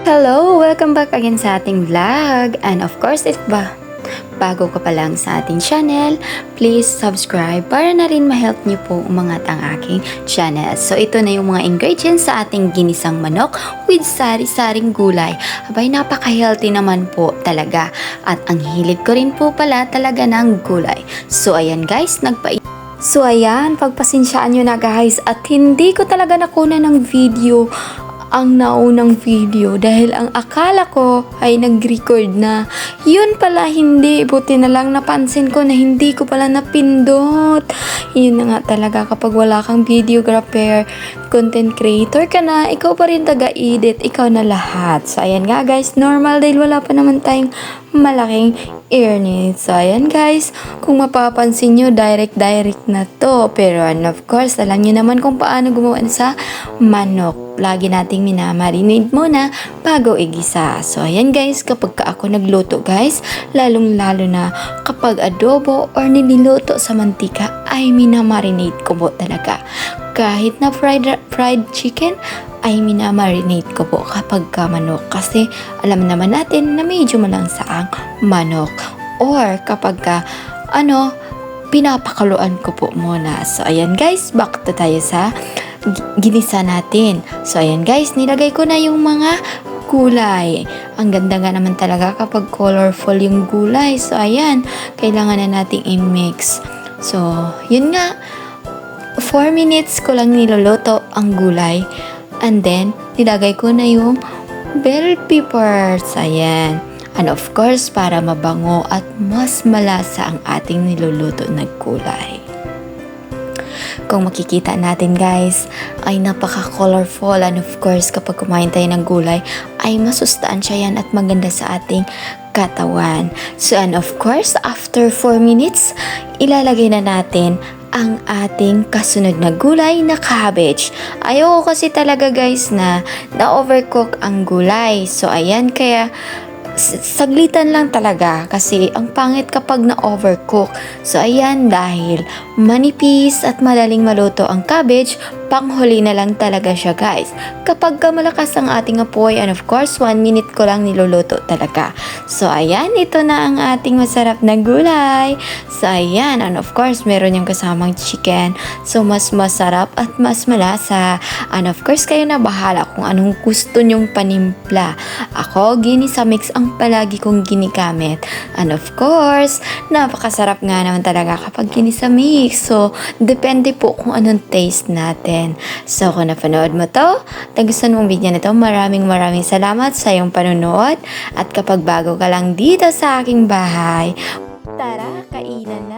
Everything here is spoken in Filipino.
Hello! Welcome back again sa ating vlog. And of course, if bago ka pa lang sa ating channel, please subscribe para na rin ma-help niyo po umangat ang aking channel. So, ito na yung mga ingredients sa ating ginisang manok with sari-saring gulay. Abay, napaka-healthy naman po talaga. At ang hilig ko rin po pala talaga ng gulay. So, ayan guys, So, ayan, pagpasensyaan nyo na guys at hindi ko talaga nakuna ng video ang naunang video dahil ang akala ko ay nag-record na. Yun pala hindi. Buti na lang napansin ko na hindi ko pala napindot. Yun na nga talaga kapag wala kang videographer, content creator ka na, ikaw pa rin taga-edit, ikaw na lahat. So ayan nga guys, normal dahil wala pa naman tayong malaking earnings. So ayan guys, kung mapapansin nyo, direct na to. Pero of course, alam nyo naman kung paano gumawa sa manok. Lagi nating minamarinate muna bago igisa. So, ayan guys, kapag ako nagluto guys, lalong-lalo na kapag adobo or nililuto sa mantika, ay minamarinate ko po talaga. Kahit na fried chicken, ay minamarinate ko po kapag manok. Kasi alam naman natin na medyo malansaang manok. Or kapag pinapakaluan ko po muna. So, ayan guys, back to tayo sa ginisa natin. So, ayan guys, nilagay ko na yung mga gulay. Ang ganda nga naman talaga kapag colorful yung gulay. So, ayan, kailangan na nating i-mix. So, yun nga, 4 minutes ko lang niluluto ang gulay. And then, nilagay ko na yung bell peppers. Ayan. And of course, para mabango at mas malasa ang ating niluluto na gulay. Kung makikita natin guys, ay napaka-colorful and of course kapag kumain tayo ng gulay ay masustansya yan at maganda sa ating katawan. So and of course, after 4 minutes, ilalagay na natin ang ating kasunod na gulay na cabbage. Ayoko kasi talaga guys na na-overcook ang gulay. So ayan, kaya saglitan lang talaga kasi ang pangit kapag na-overcook. So ayan, dahil manipis at madaling maluto ang cabbage, panghuli na lang talaga siya guys. Kapag malakas ang ating apoy, and of course 1 minute ko lang niluluto talaga. So ayan, ito na ang ating masarap na gulay. So ayan, and of course meron yung kasamang chicken. So mas masarap at mas malasa. And of course kayo na bahala kung anong gusto nyong panimpla. Ako, ginisa mix ang palagi kong ginigamit. And of course, napakasarap nga naman talaga kapag ginisa mix. So, depende po kung anong taste natin. So, kung napanood mo to, nagustuhan mong video na to, maraming salamat sa iyong panonood. At kapag bago ka lang dito sa aking bahay, tara, kainan na!